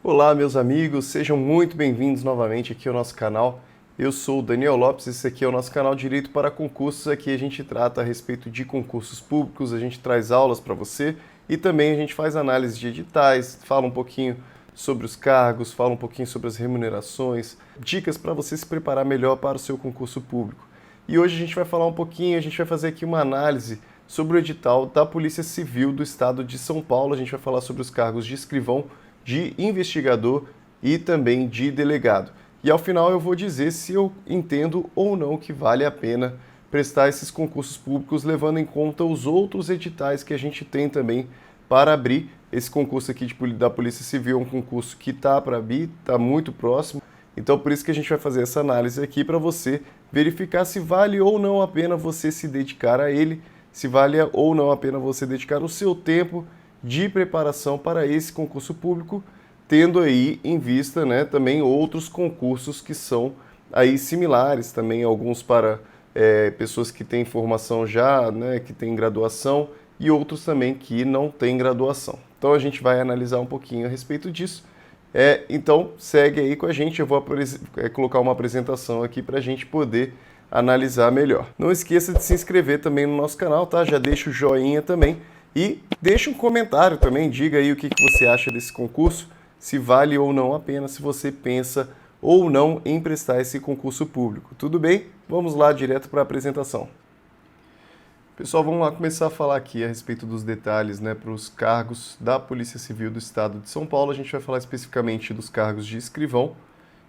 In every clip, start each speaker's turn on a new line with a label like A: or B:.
A: Olá, meus amigos, sejam muito bem-vindos novamente aqui ao nosso canal. Eu sou o Daniel Lopes, esse aqui é o nosso canal Direito para Concursos. Aqui a gente trata a respeito de concursos públicos, a gente traz aulas para você e também a gente faz análise de editais, fala um pouquinho sobre os cargos, fala um pouquinho sobre as remunerações, dicas para você se preparar melhor para o seu concurso público. E hoje a gente vai falar um pouquinho, a gente vai fazer aqui uma análise sobre o edital da Polícia Civil do Estado de São Paulo. A gente vai falar sobre os cargos de escrivão, de investigador e também de delegado. E ao final eu vou dizer se eu entendo ou não que vale a pena prestar esses concursos públicos, levando em conta os outros editais que a gente tem também para abrir. Esse concurso aqui da Polícia Civil é um concurso que está para abrir, está muito próximo. Então por isso que a gente vai fazer essa análise aqui para você verificar se vale ou não a pena você se dedicar a ele, se vale ou não a pena você dedicar o seu tempo de preparação para esse concurso público, tendo aí em vista, né, também outros concursos que são aí similares, também alguns para pessoas que têm formação já, né, que têm graduação, e outros também que não têm graduação. Então a gente vai analisar um pouquinho a respeito disso. Então segue aí com a gente, eu vou colocar uma apresentação aqui para a gente poder analisar melhor. Não esqueça de se inscrever também no nosso canal, tá? Já deixa o joinha também. E deixa um comentário também, diga aí o que você acha desse concurso, se vale ou não a pena, se você pensa ou não em prestar esse concurso público. Tudo bem? Vamos lá direto para a apresentação. Pessoal, vamos lá começar a falar aqui a respeito dos detalhes, né, para os cargos da Polícia Civil do Estado de São Paulo. A gente vai falar especificamente dos cargos de escrivão,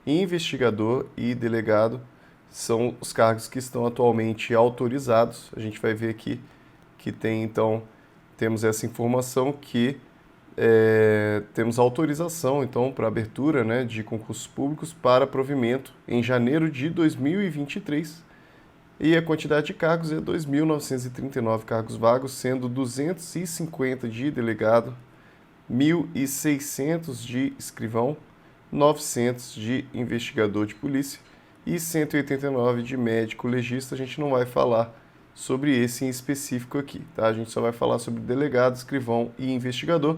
A: investigador e delegado. São os cargos que estão atualmente autorizados. A gente vai ver aqui que tem, então, temos essa informação que temos autorização, então, para abertura, né, de concursos públicos para provimento em janeiro de 2023. E a quantidade de cargos é 2.939 cargos vagos, sendo 250 de delegado, 1.600 de escrivão, 900 de investigador de polícia e 189 de médico legista. A gente não vai falar sobre esse em específico aqui, tá? A gente só vai falar sobre delegado, escrivão e investigador.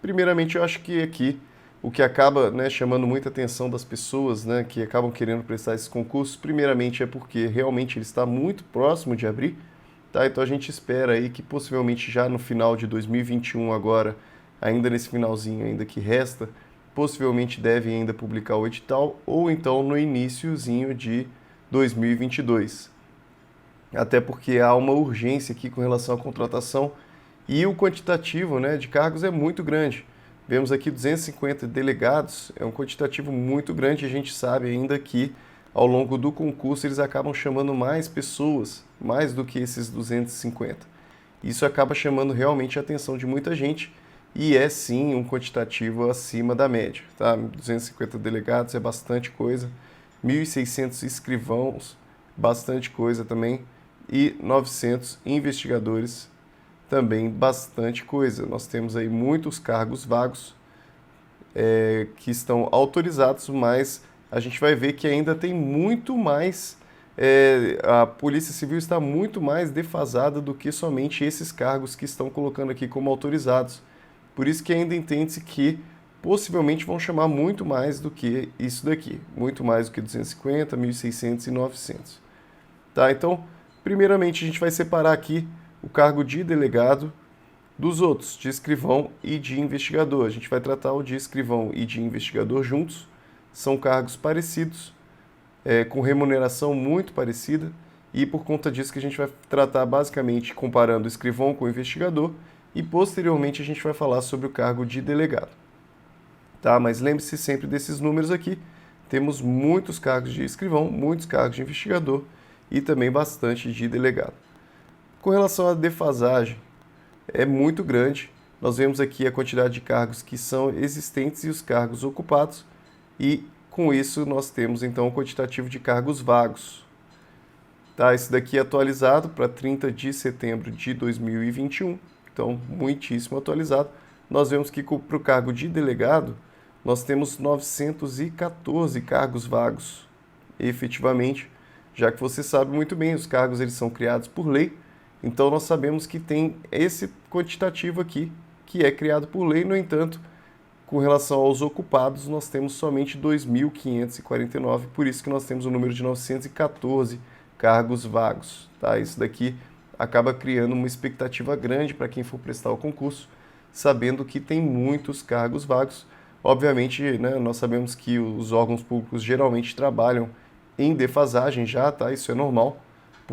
A: Primeiramente, eu acho que aqui o que acaba, né, chamando muita atenção das pessoas, né, que acabam querendo prestar esses concursos, primeiramente é porque realmente ele está muito próximo de abrir, tá? Então a gente espera aí que possivelmente já no final de 2021 agora, ainda nesse finalzinho ainda que resta, possivelmente deve ainda publicar o edital ou então no iniciozinho de 2022. Até porque há uma urgência aqui com relação à contratação e o quantitativo, né, de cargos é muito grande. Vemos aqui 250 delegados, é um quantitativo muito grande e a gente sabe ainda que ao longo do concurso eles acabam chamando mais pessoas, mais do que esses 250. Isso acaba chamando realmente a atenção de muita gente e é sim um quantitativo acima da média, tá? 250 delegados é bastante coisa, 1.600 escrivãos, bastante coisa também, e 900 investigadores, também bastante coisa. Nós temos aí muitos cargos vagos que estão autorizados, mas a gente vai ver que ainda tem muito mais, a Polícia Civil está muito mais defasada do que somente esses cargos que estão colocando aqui como autorizados. Por isso que ainda entende-se que possivelmente vão chamar muito mais do que isso daqui, muito mais do que 250, 1.600 e 900. Tá? Então, primeiramente a gente vai separar aqui o cargo de delegado dos outros, de escrivão e de investigador. A gente vai tratar o de escrivão e de investigador juntos, são cargos parecidos, com remuneração muito parecida, e por conta disso que a gente vai tratar basicamente comparando o escrivão com o investigador, e posteriormente a gente vai falar sobre o cargo de delegado. Tá? Mas lembre-se sempre desses números aqui, temos muitos cargos de escrivão, muitos cargos de investigador e também bastante de delegado. Com relação à defasagem, é muito grande. Nós vemos aqui a quantidade de cargos que são existentes e os cargos ocupados, e com isso nós temos então o quantitativo de cargos vagos. Tá? Esse daqui é atualizado para 30 de setembro de 2021, então muitíssimo atualizado. Nós vemos que para o cargo de delegado, nós temos 914 cargos vagos, efetivamente, já que você sabe muito bem, os cargos eles são criados por lei. Então nós sabemos que tem esse quantitativo aqui, que é criado por lei, no entanto, com relação aos ocupados, nós temos somente 2.549, por isso que nós temos o número de 914 cargos vagos. Tá? Isso daqui acaba criando uma expectativa grande para quem for prestar o concurso, sabendo que tem muitos cargos vagos. Obviamente, né, nós sabemos que os órgãos públicos geralmente trabalham em defasagem já, tá? Isso é normal.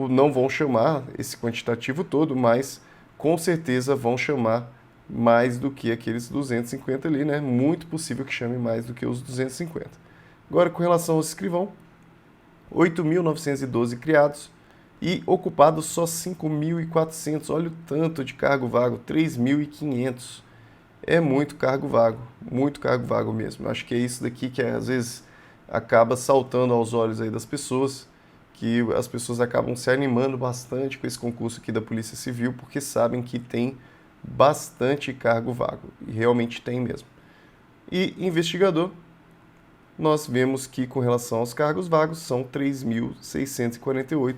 A: Não vão chamar esse quantitativo todo, mas com certeza vão chamar mais do que aqueles 250 ali, né? Muito possível que chame mais do que os 250. Agora, com relação ao escrivão, 8.912 criados e ocupados só 5.400. Olha o tanto de cargo vago, 3.500. É muito cargo vago mesmo. Acho que é isso daqui que às vezes acaba saltando aos olhos aí das pessoas, que as pessoas acabam se animando bastante com esse concurso aqui da Polícia Civil, porque sabem que tem bastante cargo vago, e realmente tem mesmo. E investigador, nós vemos que com relação aos cargos vagos são 3.648,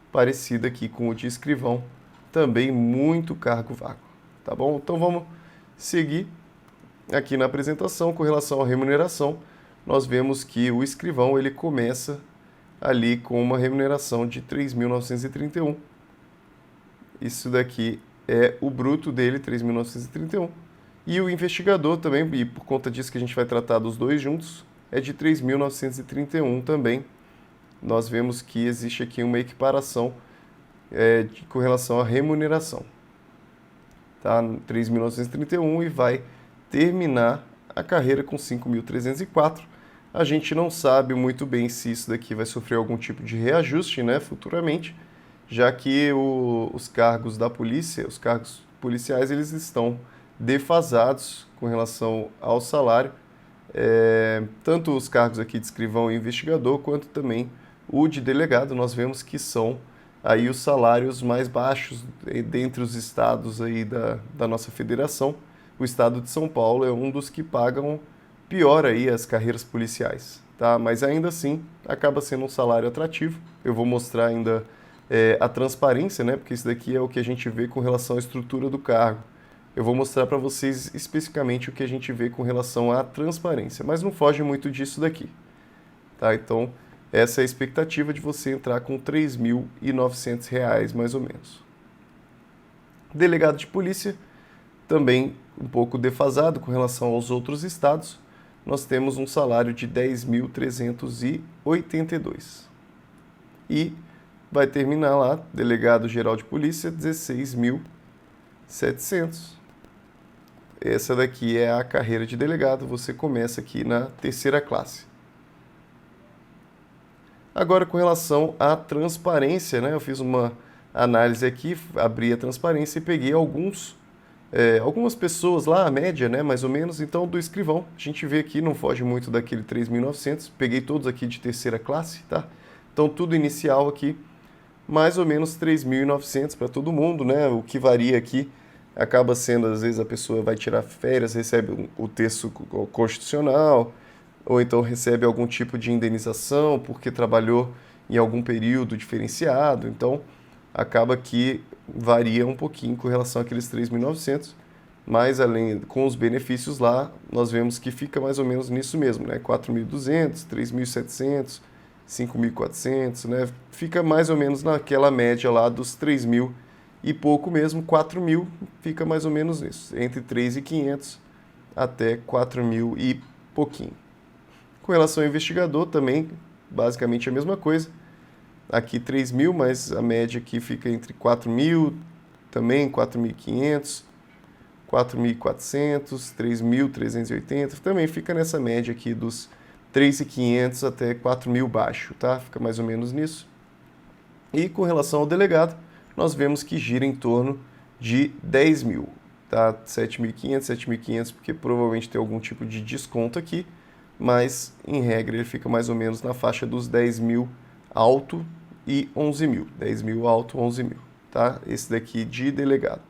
A: parecida aqui com o de escrivão, também muito cargo vago, tá bom? Então vamos seguir aqui na apresentação. Com relação à remuneração, nós vemos que o escrivão ele começa ali com uma remuneração de 3.931. Isso daqui é o bruto dele, 3.931. E o investigador também, e por conta disso que a gente vai tratar dos dois juntos, é de 3.931 também. Nós vemos que existe aqui uma equiparação com relação à remuneração. Tá? 3.931 e vai terminar a carreira com 5.304. A gente não sabe muito bem se isso daqui vai sofrer algum tipo de reajuste, né, futuramente, já que os cargos da polícia, os cargos policiais, eles estão defasados com relação ao salário, tanto os cargos aqui de escrivão e investigador, quanto também o de delegado. Nós vemos que são aí os salários mais baixos dentre os estados aí da nossa federação. O estado de São Paulo é um dos que pagam pior aí as carreiras policiais, tá? Mas ainda assim acaba sendo um salário atrativo. Eu vou mostrar ainda a transparência, né? Porque isso daqui é o que a gente vê com relação à estrutura do cargo. Eu vou mostrar para vocês especificamente o que a gente vê com relação à transparência, mas não foge muito disso daqui, tá? Então, essa é a expectativa de você entrar com R$ 3.900 mais ou menos. Delegado de polícia, também um pouco defasado com relação aos outros estados, nós temos um salário de 10.382. E vai terminar lá, delegado geral de polícia, 16.700. Essa daqui é a carreira de delegado, você começa aqui na terceira classe. Agora, com relação à transparência, né? Eu fiz uma análise aqui, abri a transparência e peguei algumas pessoas lá, a média, né, mais ou menos. Então, do escrivão, a gente vê aqui, não foge muito daquele 3.900. Peguei todos aqui de terceira classe, tá? Então, tudo inicial aqui, mais ou menos 3.900 para todo mundo, né? O que varia aqui acaba sendo, às vezes, a pessoa vai tirar férias, recebe o terço constitucional, ou então recebe algum tipo de indenização porque trabalhou em algum período diferenciado. Então, acaba que varia um pouquinho com relação àqueles 3.900, mas além com os benefícios lá, nós vemos que fica mais ou menos nisso mesmo, né? 4.200, 3.700, 5.400, né? Fica mais ou menos naquela média lá dos 3.000 e pouco mesmo, 4.000 fica mais ou menos nisso, entre 3.500 até 4.000 e pouquinho. Com relação ao investigador também, basicamente a mesma coisa. Aqui 3.000, mas a média aqui fica entre 4.000, também 4.500, 4.400, 3.380, também fica nessa média aqui dos 3.500 até 4.000 baixo, tá? Fica mais ou menos nisso. E com relação ao delegado, nós vemos que gira em torno de 10.000, tá? 7.500, 7.500, porque provavelmente tem algum tipo de desconto aqui, mas em regra ele fica mais ou menos na faixa dos 10.000 alto e 11.000. 10.000 alto, 11.000, tá? Esse daqui de delegado.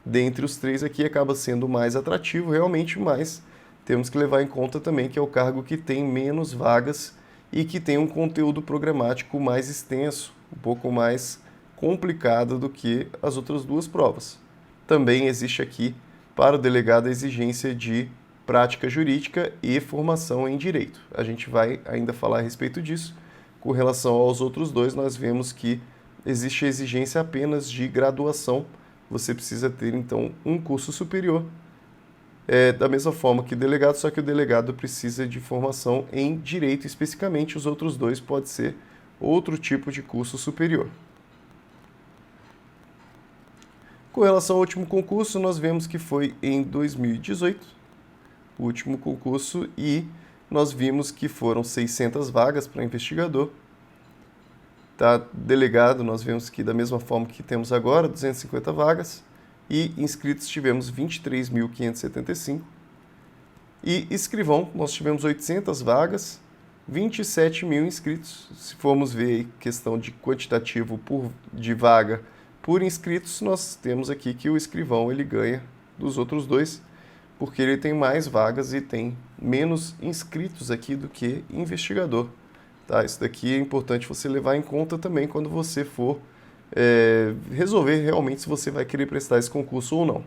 A: Dentre os três aqui acaba sendo o mais atrativo realmente, mas temos que levar em conta também que é o cargo que tem menos vagas e que tem um conteúdo programático mais extenso, um pouco mais complicado do que as outras duas provas. Também existe aqui para o delegado a exigência de prática jurídica e formação em direito. A gente vai ainda falar a respeito disso. Com relação aos outros dois, nós vemos que existe a exigência apenas de graduação. Você precisa ter, então, um curso superior, da mesma forma que o delegado, só que o delegado precisa de formação em direito especificamente. Os outros dois pode ser outro tipo de curso superior. Com relação ao último concurso, nós vemos que foi em 2018, o último concurso, e nós vimos que foram 600 vagas para investigador. Tá, delegado, nós vemos que da mesma forma que temos agora, 250 vagas, e inscritos tivemos 23.575. E escrivão, nós tivemos 800 vagas, 27 mil inscritos. Se formos ver questão de quantitativo de vaga por inscritos, nós temos aqui que o escrivão ele ganha dos outros dois, porque ele tem mais vagas e tem menos inscritos aqui do que investigador. Tá? Isso daqui é importante você levar em conta também quando você for resolver realmente se você vai querer prestar esse concurso ou não.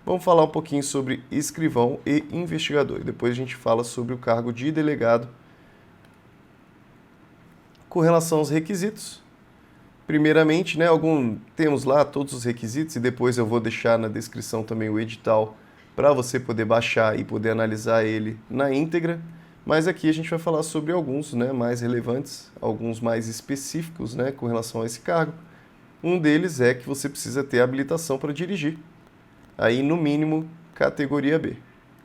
A: Vamos falar um pouquinho sobre escrivão e investigador. E depois a gente fala sobre o cargo de delegado. Com relação aos requisitos, primeiramente, né, temos lá todos os requisitos e depois eu vou deixar na descrição também o edital para você poder baixar e poder analisar ele na íntegra. Mas aqui a gente vai falar sobre alguns, né, mais relevantes, alguns mais específicos, né, com relação a esse cargo. Um deles é que você precisa ter habilitação para dirigir. Aí, no mínimo, categoria B.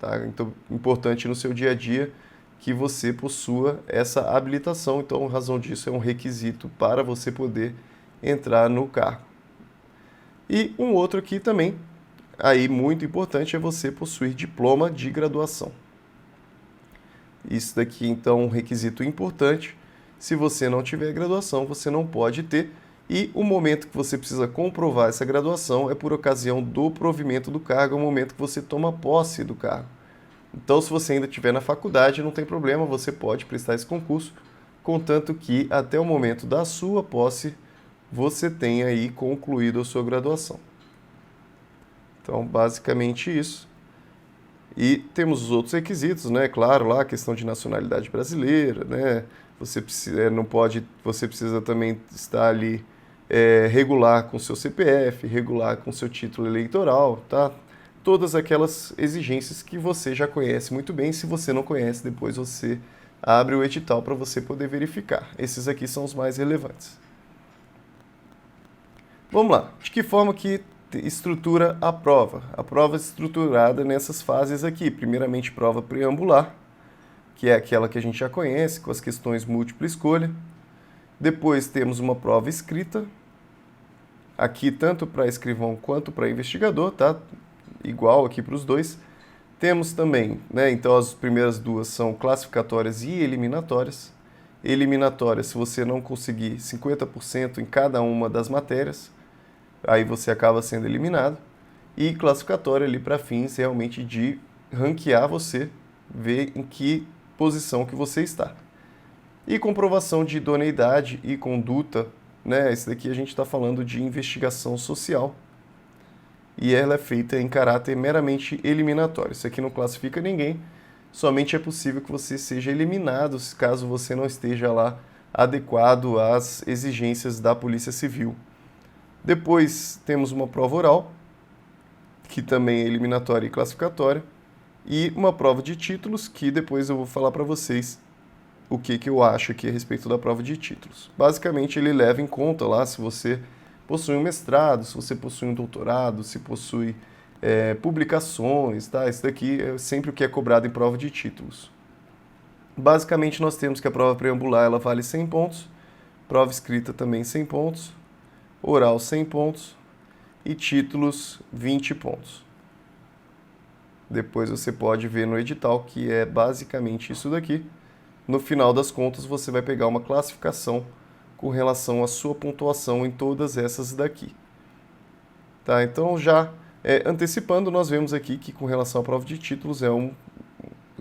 A: Tá? Então, importante no seu dia a dia que você possua essa habilitação. Então, a razão disso é um requisito para você poder entrar no cargo. E um outro aqui também, aí muito importante, é você possuir diploma de graduação. Isso daqui, então, é um requisito importante. Se você não tiver graduação, você não pode ter. E o momento que você precisa comprovar essa graduação é por ocasião do provimento do cargo, é o momento que você toma posse do cargo. Então, se você ainda estiver na faculdade, não tem problema, você pode prestar esse concurso, contanto que até o momento da sua posse, você tenha aí concluído a sua graduação. Então, basicamente isso. E temos os outros requisitos, né? Claro, lá a questão de nacionalidade brasileira, né? Você precisa também estar ali regular com seu CPF, regular com seu título eleitoral, tá? Todas aquelas exigências que você já conhece muito bem. Se você não conhece, depois você abre o edital para você poder verificar. Esses aqui são os mais relevantes. Vamos lá. De que forma que estrutura a prova? A prova é estruturada nessas fases aqui. Primeiramente, prova preambular, que é aquela que a gente já conhece, com as questões múltipla escolha. Depois temos uma prova escrita, aqui tanto para escrivão quanto para investigador, tá? Igual aqui para os dois. Temos também, né, então as primeiras duas são classificatórias e eliminatórias. Eliminatórias, se você não conseguir 50% em cada uma das matérias, aí você acaba sendo eliminado. E classificatória ali para fins realmente de ranquear você, ver em que posição que você está. E comprovação de idoneidade e conduta, né? Esse daqui a gente está falando de investigação social. E ela é feita em caráter meramente eliminatório. Isso aqui não classifica ninguém, somente é possível que você seja eliminado caso você não esteja lá adequado às exigências da Polícia Civil. Depois temos uma prova oral, que também é eliminatória e classificatória, e uma prova de títulos, que depois eu vou falar para vocês o que eu acho aqui a respeito da prova de títulos. Basicamente, ele leva em conta lá se você possui um mestrado, se você possui um doutorado, se possui publicações, tá? Isso daqui é sempre o que é cobrado em prova de títulos. Basicamente, nós temos que a prova preambular ela vale 100 pontos, prova escrita também 100 pontos, oral 100 pontos e títulos 20 pontos. Depois você pode ver no edital que é basicamente isso daqui. No final das contas, você vai pegar uma classificação com relação à sua pontuação em todas essas daqui. Tá? Então, já antecipando, nós vemos aqui que com relação à prova de títulos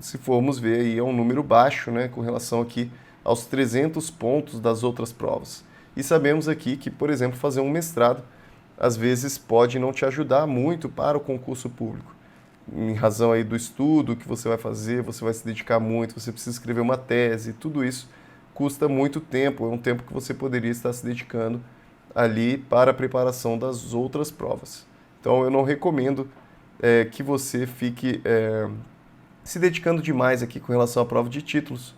A: se formos ver aí, é um número baixo, né, com relação aqui aos 300 pontos das outras provas. E sabemos aqui que, por exemplo, fazer um mestrado, às vezes pode não te ajudar muito para o concurso público. em razão aí do estudo que você vai se dedicar muito, você precisa escrever uma tese, tudo isso custa muito tempo, é um tempo que você poderia estar se dedicando ali para a preparação das outras provas. Então eu não recomendo que você fique se dedicando demais aqui com relação à prova de títulos,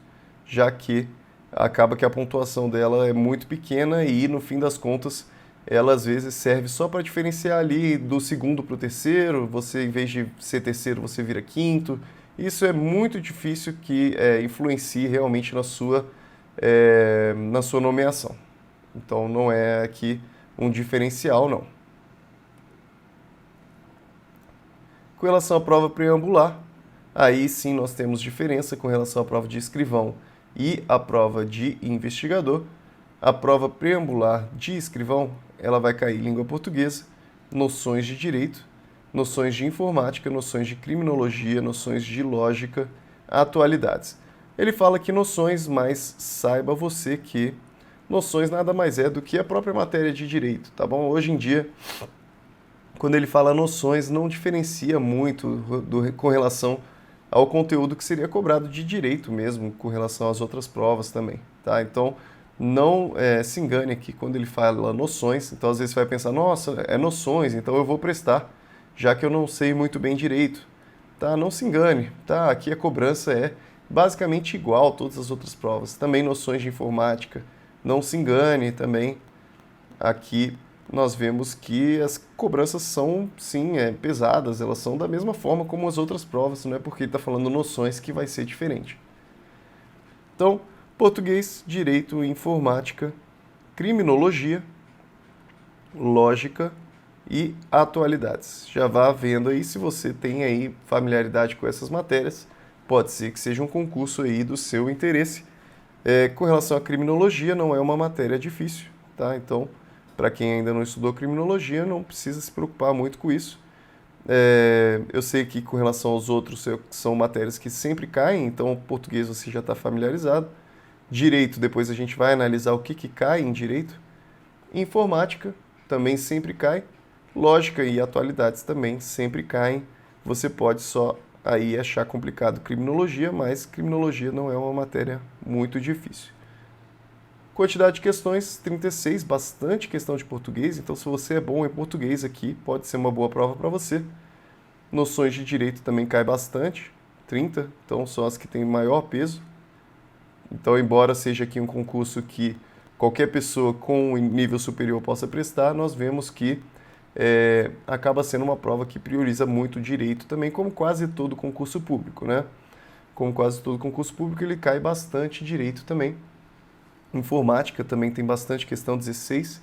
A: já que acaba que a pontuação dela é muito pequena e no fim das contas ela às vezes serve só para diferenciar ali do segundo para o terceiro, você em vez de ser terceiro você vira quinto. Isso é muito difícil que influencie realmente na sua nomeação. Então não é aqui um diferencial, não. Com relação à prova preambular, aí sim nós temos diferença com relação à prova de escrivão e à prova de investigador. A prova preambular de escrivão, ela vai cair língua portuguesa, noções de direito, noções de informática, noções de criminologia, noções de lógica, atualidades. Ele fala que noções, mas saiba você que noções nada mais é do que a própria matéria de direito, tá bom? Hoje em dia, quando ele fala noções, não diferencia muito com relação ao conteúdo que seria cobrado de direito mesmo, com relação às outras provas também, tá? Então, não se engane aqui quando ele fala noções. Então, às vezes você vai pensar, nossa, é noções, então eu vou prestar, já que eu não sei muito bem direito. Tá? Não se engane, tá? Aqui a cobrança é basicamente igual a todas as outras provas. Também noções de informática. Não se engane também. Aqui nós vemos que as cobranças são, sim, pesadas. Elas são da mesma forma como as outras provas. Não é porque ele está falando noções que vai ser diferente. Então, português, direito, informática, criminologia, lógica e atualidades. Já vá vendo aí se você tem aí familiaridade com essas matérias. Pode ser que seja um concurso aí do seu interesse. Com relação à criminologia, não é uma matéria difícil, tá? Então, para quem ainda não estudou criminologia, não precisa se preocupar muito com isso. Eu sei que com relação aos outros são matérias que sempre caem, então português você já está familiarizado. Direito, depois a gente vai analisar o que cai em direito. Informática também sempre cai. Lógica e atualidades também sempre caem. Você pode só aí achar complicado criminologia, mas criminologia não é uma matéria muito difícil. Quantidade de questões, 36, bastante questão de português, então se você é bom em português aqui, pode ser uma boa prova para você. Noções de direito também cai bastante, 30, então são as que têm maior peso. Então, embora seja aqui um concurso que qualquer pessoa com nível superior possa prestar, nós vemos que acaba sendo uma prova que prioriza muito o direito também, como quase todo concurso público, né? Como quase todo concurso público, ele cai bastante direito também. Informática também tem bastante questão 16,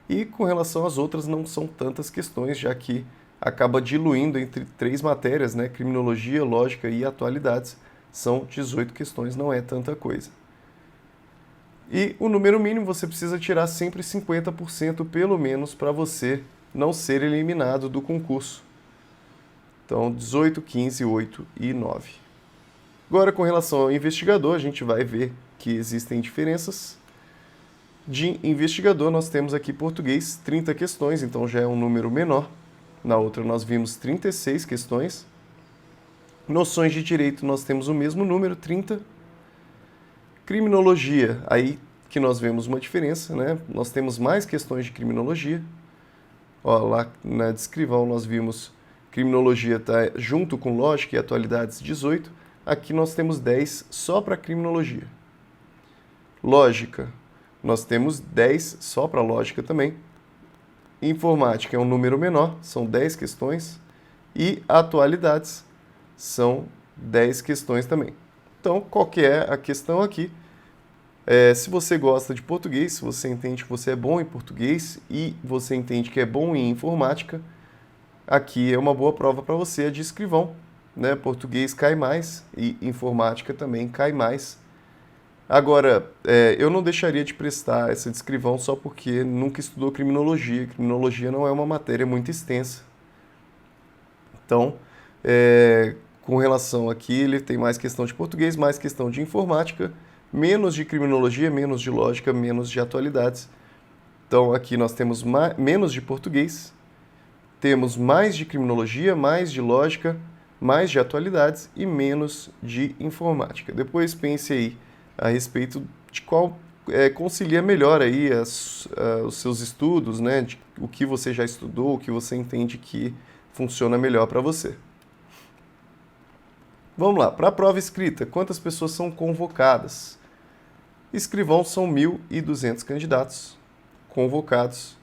A: e com relação às outras não são tantas questões, já que acaba diluindo entre 3 matérias, né? Criminologia, lógica e atualidades. São 18 questões, não é tanta coisa. E o número mínimo você precisa tirar sempre 50% pelo menos para você não ser eliminado do concurso. Então, 18, 15, 8 e 9. Agora, com relação ao investigador, a gente vai ver que existem diferenças. De investigador, nós temos aqui português 30 questões, então já é um número menor. Na outra, nós vimos 36 questões. Noções de direito, nós temos o mesmo número, 30. Criminologia, aí que nós vemos uma diferença, né? Nós temos mais questões de criminologia. Ó, lá na descrivão nós vimos criminologia tá junto com lógica e atualidades 18. Aqui nós temos 10 só para criminologia. Lógica, nós temos 10 só para lógica também. Informática é um número menor, são 10 questões. E atualidades são 10 questões também. Então, qual que é a questão aqui? Se você gosta de português, se você entende que você é bom em português e você entende que é bom em informática, aqui é uma boa prova para você, a de escrivão, né? Português cai mais e informática também cai mais. Agora, eu não deixaria de prestar essa de escrivão só porque nunca estudou criminologia. Criminologia não é uma matéria muito extensa. Então, com relação aqui, ele tem mais questão de português, mais questão de informática, menos de criminologia, menos de lógica, menos de atualidades. Então, aqui nós temos menos de português, temos mais de criminologia, mais de lógica, mais de atualidades e menos de informática. Depois pense aí a respeito de qual concilia melhor aí os seus estudos, né, de o que você já estudou, o que você entende que funciona melhor para você. Vamos lá, para a prova escrita, quantas pessoas são convocadas? Escrivão são 1.200 candidatos convocados.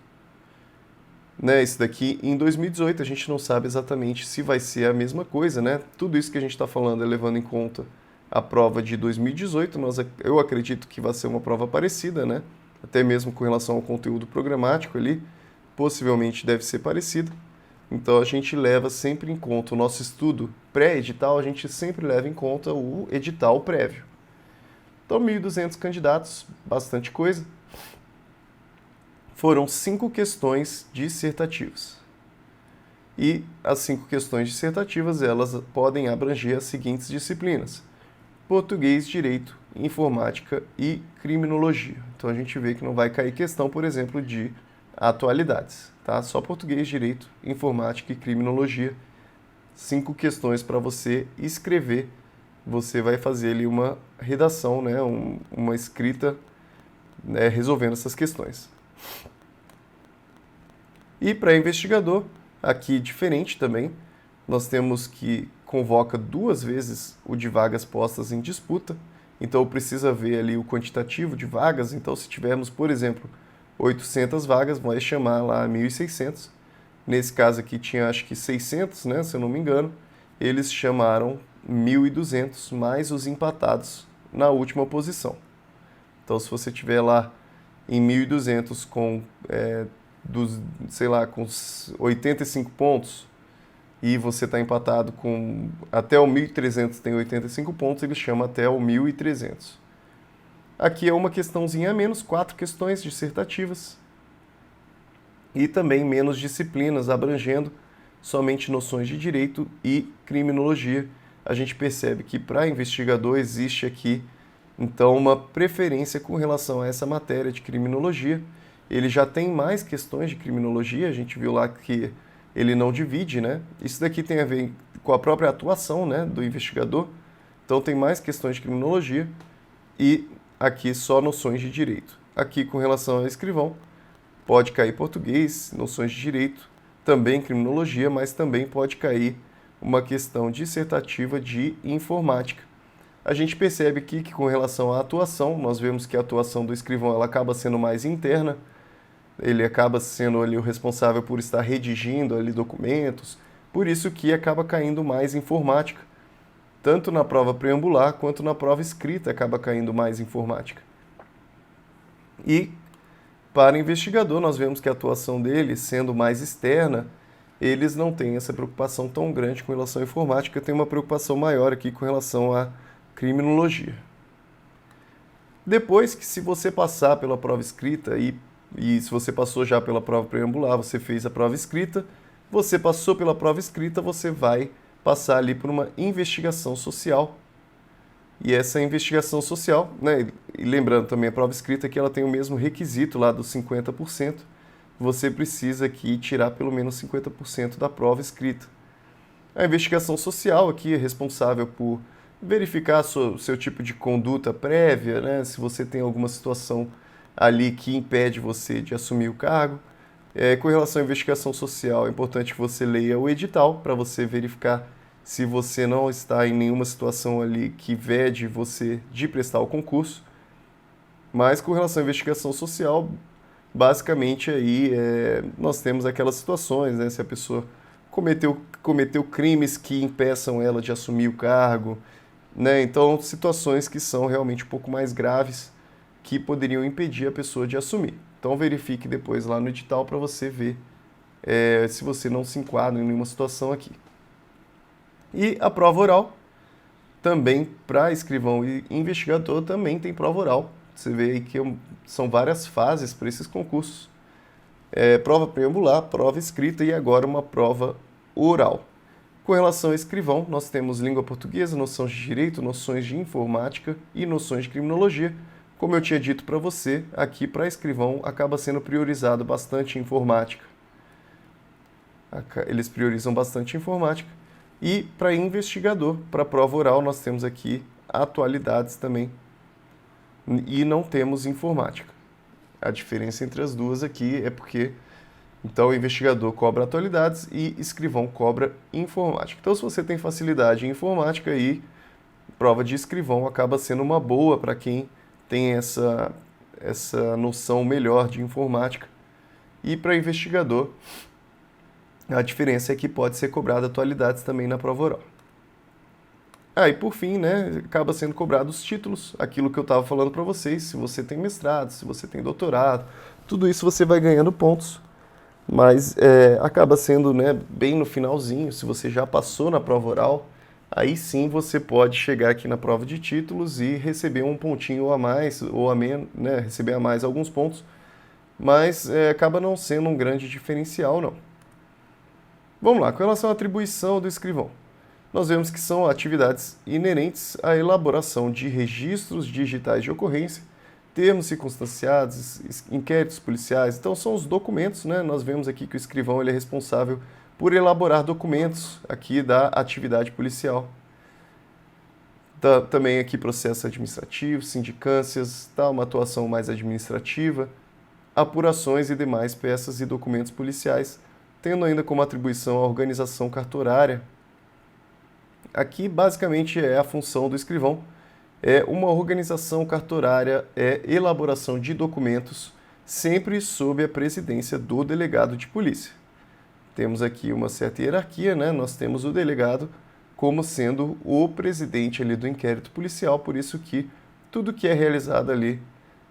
A: Né, esse daqui em 2018, a gente não sabe exatamente se vai ser a mesma coisa, né? Tudo isso que a gente está falando é levando em conta a prova de 2018, eu acredito que vai ser uma prova parecida, né? Até mesmo com relação ao conteúdo programático ali, possivelmente deve ser parecido. Então a gente leva sempre em conta o nosso estudo pré-edital, a gente sempre leva em conta o edital prévio. Então 1.200 candidatos, bastante coisa. Foram 5 questões dissertativas. E as 5 questões dissertativas, elas podem abranger as seguintes disciplinas: português, direito, informática e criminologia. Então a gente vê que não vai cair questão, por exemplo, de atualidades, tá? Só português, direito, informática e criminologia. 5 questões para você escrever. Você vai fazer ali uma redação, né? Uma escrita, né? Resolvendo essas questões. E para investigador, aqui diferente também, nós temos que convoca 2 vezes o de vagas postas em disputa, então precisa ver ali o quantitativo de vagas. Então se tivermos, por exemplo, 800 vagas, vai chamar lá 1.600. Nesse caso aqui tinha acho que 600, né, se eu não me engano, eles chamaram 1.200 mais os empatados na última posição. Então se você tiver lá em 1.200 com, com 85 pontos e você está empatado com até o 1.300 tem 85 pontos, ele chama até o 1.300. Aqui é uma questãozinha a menos, 4 questões dissertativas e também menos disciplinas, abrangendo somente noções de direito e criminologia. A gente percebe que para investigador existe aqui então uma preferência com relação a essa matéria de criminologia. Ele já tem mais questões de criminologia, a gente viu lá que ele não divide, né? Isso daqui tem a ver com a própria atuação, né, do investigador. Então tem mais questões de criminologia e aqui só noções de direito. Aqui com relação ao escrivão, pode cair português, noções de direito, também criminologia, mas também pode cair uma questão dissertativa de informática. A gente percebe aqui que com relação à atuação, nós vemos que a atuação do escrivão ela acaba sendo mais interna, ele acaba sendo ali o responsável por estar redigindo ali documentos, por isso que acaba caindo mais informática. Tanto na prova preambular quanto na prova escrita acaba caindo mais informática. E para o investigador, nós vemos que a atuação dele, sendo mais externa, eles não têm essa preocupação tão grande com relação à informática, tem uma preocupação maior aqui com relação à criminologia. Depois que se você passar pela prova escrita e se você passou já pela prova preambular, você fez a prova escrita, você passou pela prova escrita, você vai passar ali por uma investigação social. E essa investigação social, né, e lembrando também a prova escrita que ela tem o mesmo requisito lá dos 50%, você precisa aqui tirar pelo menos 50% da prova escrita. A investigação social aqui é responsável por verificar seu tipo de conduta prévia, né, se você tem alguma situação ali que impede você de assumir o cargo. Com relação à investigação social, é importante que você leia o edital para você verificar se você não está em nenhuma situação ali que vede você de prestar o concurso. Mas com relação à investigação social, basicamente aí nós temos aquelas situações, né? Se a pessoa cometeu crimes que impeçam ela de assumir o cargo, né? Então, situações que são realmente um pouco mais graves que poderiam impedir a pessoa de assumir. Então, verifique depois lá no edital para você ver se você não se enquadra em nenhuma situação aqui. E a prova oral, também para escrivão e investigador, também tem prova oral. Você vê aí que são várias fases para esses concursos. Prova preambular, prova escrita e agora uma prova oral. Com relação ao escrivão, nós temos língua portuguesa, noções de direito, noções de informática e noções de criminologia. Como eu tinha dito para você, aqui para escrivão acaba sendo priorizado bastante informática. Eles priorizam bastante informática. E para investigador, para prova oral, nós temos aqui atualidades também e não temos informática. A diferença entre as duas aqui é porque então o investigador cobra atualidades e escrivão cobra informática. Então se você tem facilidade em informática aí, prova de escrivão acaba sendo uma boa para quem tem essa noção melhor de informática. E para investigador, a diferença é que pode ser cobrada atualidades também na prova oral. E por fim, né, acaba sendo cobrado os títulos, aquilo que eu estava falando para vocês, se você tem mestrado, se você tem doutorado, tudo isso você vai ganhando pontos, mas acaba sendo, né, bem no finalzinho, se você já passou na prova oral, aí sim você pode chegar aqui na prova de títulos e receber um pontinho a mais, ou a menos, né, receber a mais alguns pontos, mas acaba não sendo um grande diferencial, não. Vamos lá, com relação à atribuição do escrivão. Nós vemos que são atividades inerentes à elaboração de registros digitais de ocorrência, termos circunstanciados, inquéritos policiais. Então, são os documentos, né? Nós vemos aqui que o escrivão ele é responsável por elaborar documentos aqui da atividade policial. Também aqui processo administrativo, sindicâncias, uma atuação mais administrativa, apurações e demais peças e documentos policiais, tendo ainda como atribuição a organização cartorária. Aqui, basicamente, é a função do escrivão. É uma organização cartorária, é elaboração de documentos, sempre sob a presidência do delegado de polícia. Temos aqui uma certa hierarquia, né? Nós temos o delegado como sendo o presidente ali do inquérito policial, por isso que tudo que é realizado ali,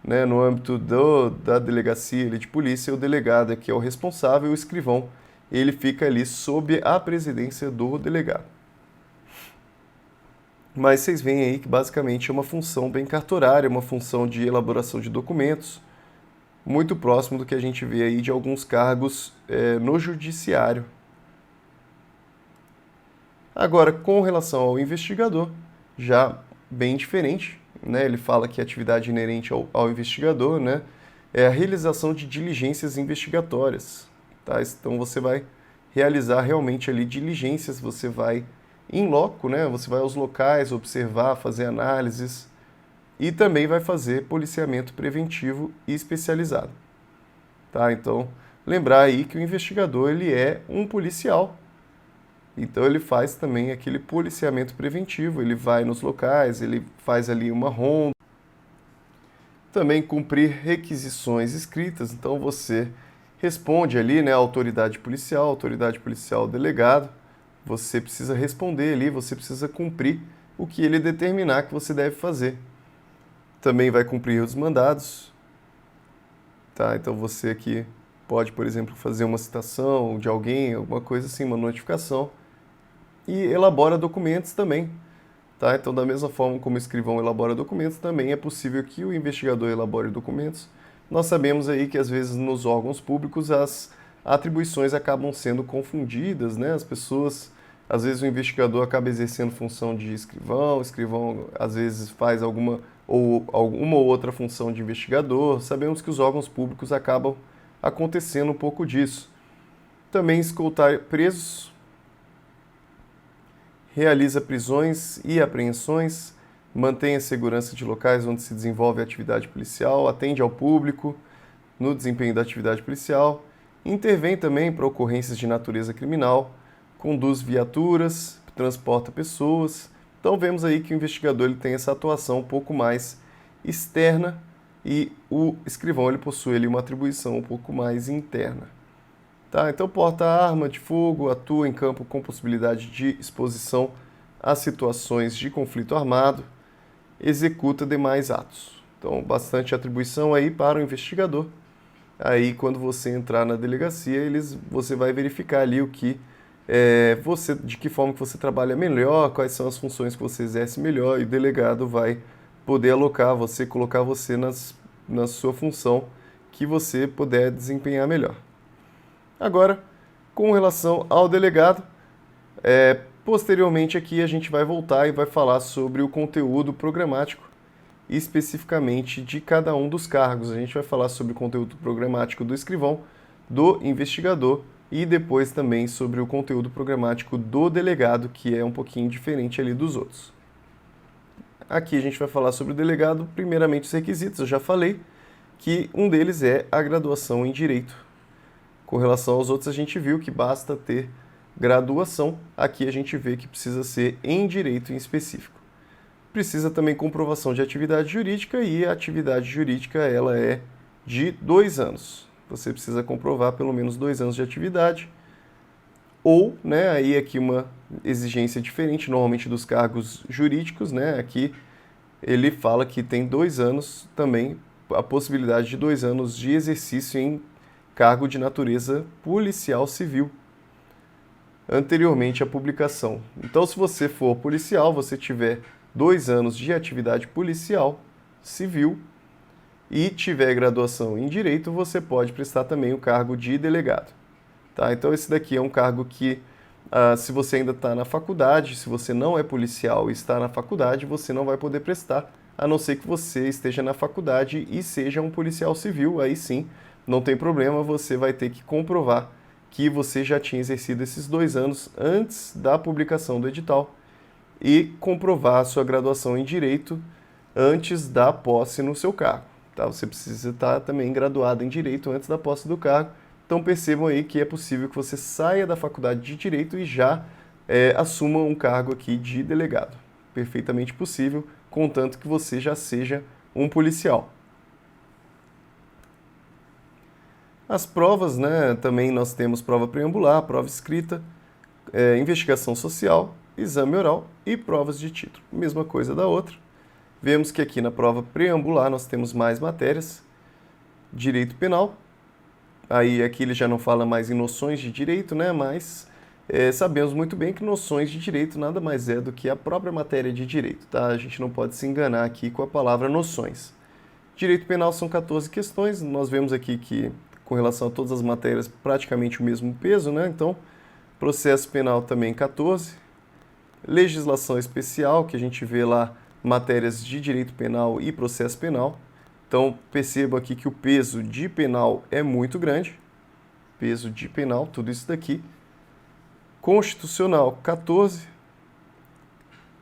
A: né, no âmbito da delegacia ali de polícia, o delegado é que é o responsável, o escrivão, ele fica ali sob a presidência do delegado. Mas vocês veem aí que basicamente é uma função bem cartorária, uma função de elaboração de documentos, muito próximo do que a gente vê aí de alguns cargos no judiciário. Agora, com relação ao investigador, já bem diferente, né? Ele fala que a atividade inerente ao investigador, né, é a realização de diligências investigatórias. Tá? Então você vai realizar realmente ali diligências, você vai em loco, né? Você vai aos locais, observar, fazer análises e também vai fazer policiamento preventivo e especializado. Tá? Então, lembrar aí que o investigador ele é um policial. Então ele faz também aquele policiamento preventivo, ele vai nos locais, ele faz ali uma ronda. Também cumprir requisições escritas, então você responde ali, né, à autoridade policial delegado. Você precisa responder ali, você precisa cumprir o que ele determinar que você deve fazer. Também vai cumprir os mandados. Tá? Então você aqui pode, por exemplo, fazer uma citação de alguém, alguma coisa assim, uma notificação. E elabora documentos também. Tá? Então, da mesma forma como o escrivão elabora documentos, também é possível que o investigador elabore documentos. Nós sabemos aí que, às vezes, nos órgãos públicos, as atribuições acabam sendo confundidas, né? As pessoas, às vezes, o investigador acaba exercendo função de escrivão, o escrivão, às vezes, faz alguma ou outra função de investigador. Sabemos que os órgãos públicos acabam acontecendo um pouco disso. Também escoltar presos, realiza prisões e apreensões, mantém a segurança de locais onde se desenvolve a atividade policial, atende ao público no desempenho da atividade policial, intervém também para ocorrências de natureza criminal, conduz viaturas, transporta pessoas. Então vemos aí que o investigador ele tem essa atuação um pouco mais externa e o escrivão ele possui ali uma atribuição um pouco mais interna. Tá? Então porta arma de fogo, atua em campo com possibilidade de exposição a situações de conflito armado, executa demais atos. Então bastante atribuição aí para o investigador. Aí quando você entrar na delegacia, você vai verificar ali o que de que forma que você trabalha melhor, quais são as funções que você exerce melhor, e o delegado vai poder alocar você, colocar você na sua função que você puder desempenhar melhor. Agora, com relação ao delegado, posteriormente aqui a gente vai voltar e vai falar sobre o conteúdo programático, especificamente de cada um dos cargos. A gente vai falar sobre o conteúdo programático do escrivão, do investigador, e depois também sobre o conteúdo programático do delegado, que é um pouquinho diferente ali dos outros. Aqui a gente vai falar sobre o delegado, primeiramente os requisitos, eu já falei que um deles é a graduação em Direito. Com relação aos outros, a gente viu que basta ter graduação, aqui a gente vê que precisa ser em Direito em específico. Precisa também comprovação de atividade jurídica e a atividade jurídica ela é de 2 anos. Você precisa comprovar pelo menos 2 anos de atividade ou, né, aí aqui uma exigência diferente, normalmente dos cargos jurídicos, né, aqui ele fala que tem 2 anos também, a possibilidade de 2 anos de exercício em cargo de natureza policial civil, anteriormente à publicação. Então, se você for policial, você tiver 2 anos de atividade policial civil e tiver graduação em Direito, você pode prestar também o cargo de delegado. Tá? Então, esse daqui é um cargo que, se você ainda está na faculdade, se você não é policial e está na faculdade, você não vai poder prestar, a não ser que você esteja na faculdade e seja um policial civil, aí sim, não tem problema, você vai ter que comprovar que você já tinha exercido esses 2 anos antes da publicação do edital e comprovar a sua graduação em Direito antes da posse no seu cargo. Tá? Você precisa estar também graduado em Direito antes da posse do cargo. Então percebam aí que é possível que você saia da faculdade de Direito e já assuma um cargo aqui de delegado. Perfeitamente possível, contanto que você já seja um policial. As provas, né, também nós temos prova preambular, prova escrita, investigação social, exame oral e provas de título. Mesma coisa da outra. Vemos que aqui na prova preambular nós temos mais matérias. Direito penal. Aí aqui ele já não fala mais em noções de direito, né? Mas sabemos muito bem que noções de direito nada mais é do que a própria matéria de direito, tá? A gente não pode se enganar aqui com a palavra noções. Direito penal são 14 questões. Nós vemos aqui que, com relação a todas as matérias, praticamente o mesmo peso, né? Então, processo penal também 14. Legislação especial, que a gente vê lá matérias de direito penal e processo penal. Então, percebo aqui que o peso de penal é muito grande. Peso de penal, tudo isso daqui. Constitucional, 14.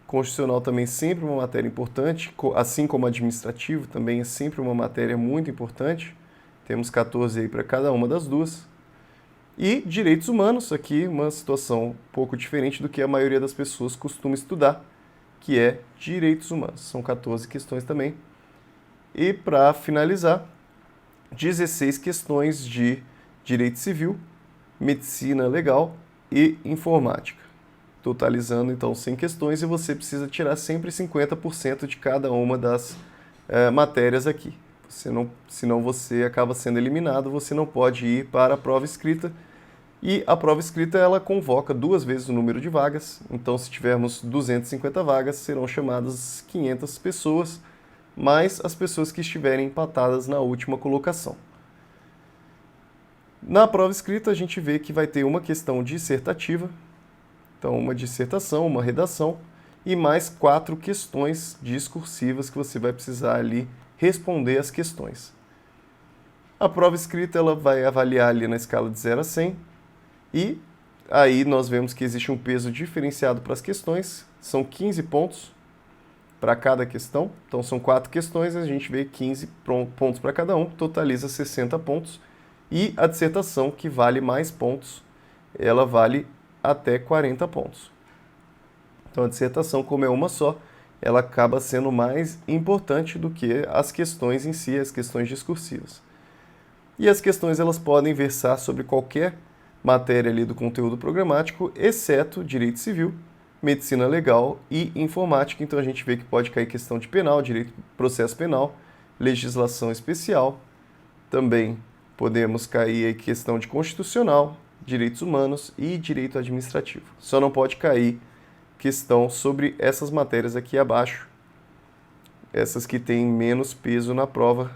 A: Constitucional também sempre uma matéria importante, assim como administrativo também é sempre uma matéria muito importante. Temos 14 aí para cada uma das duas. E direitos humanos, aqui uma situação um pouco diferente do que a maioria das pessoas costuma estudar, que é direitos humanos. São 14 questões também. E para finalizar, 16 questões de direito civil, medicina legal e informática. Totalizando então 100 questões e você precisa tirar sempre 50% de cada uma das matérias aqui. Senão você acaba sendo eliminado, você não pode ir para a prova escrita. E a prova escrita ela convoca 2 vezes o número de vagas. Então, se tivermos 250 vagas, serão chamadas 500 pessoas, mais as pessoas que estiverem empatadas na última colocação. Na prova escrita, a gente vê que vai ter uma questão dissertativa, então uma dissertação, uma redação, e mais 4 questões discursivas que você vai precisar ali responder as questões. A prova escrita ela vai avaliar ali na escala de 0 a 100, e aí nós vemos que existe um peso diferenciado para as questões, são 15 pontos para cada questão, então são 4 questões, a gente vê 15 pontos para cada um, totaliza 60 pontos, e a dissertação, que vale mais pontos, ela vale até 40 pontos. Então a dissertação, como é uma só, ela acaba sendo mais importante do que as questões em si, as questões discursivas. E as questões elas podem versar sobre qualquer matéria ali do conteúdo programático, exceto direito civil, medicina legal e informática. Então a gente vê que pode cair questão de penal, direito processo penal, legislação especial. Também podemos cair aí questão de constitucional, direitos humanos e direito administrativo. Só não pode cair questão sobre essas matérias aqui abaixo, essas que têm menos peso na prova.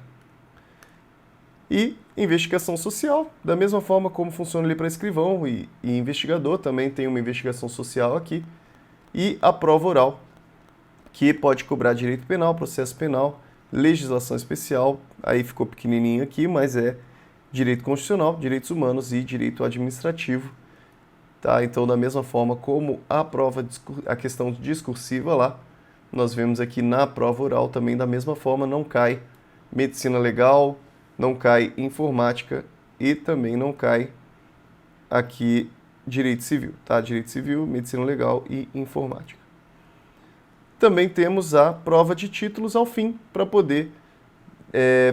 A: E investigação social, da mesma forma como funciona ali para escrivão e investigador, também tem uma investigação social aqui. E a prova oral, que pode cobrar direito penal, processo penal, legislação especial, aí ficou pequenininho aqui, mas é direito constitucional, direitos humanos e direito administrativo. Tá? Então, da mesma forma como a questão discursiva lá, nós vemos aqui na prova oral também da mesma forma, não cai medicina legal, não cai informática e também não cai aqui direito civil, tá? Direito civil, medicina legal e informática. Também temos a prova de títulos ao fim, para poder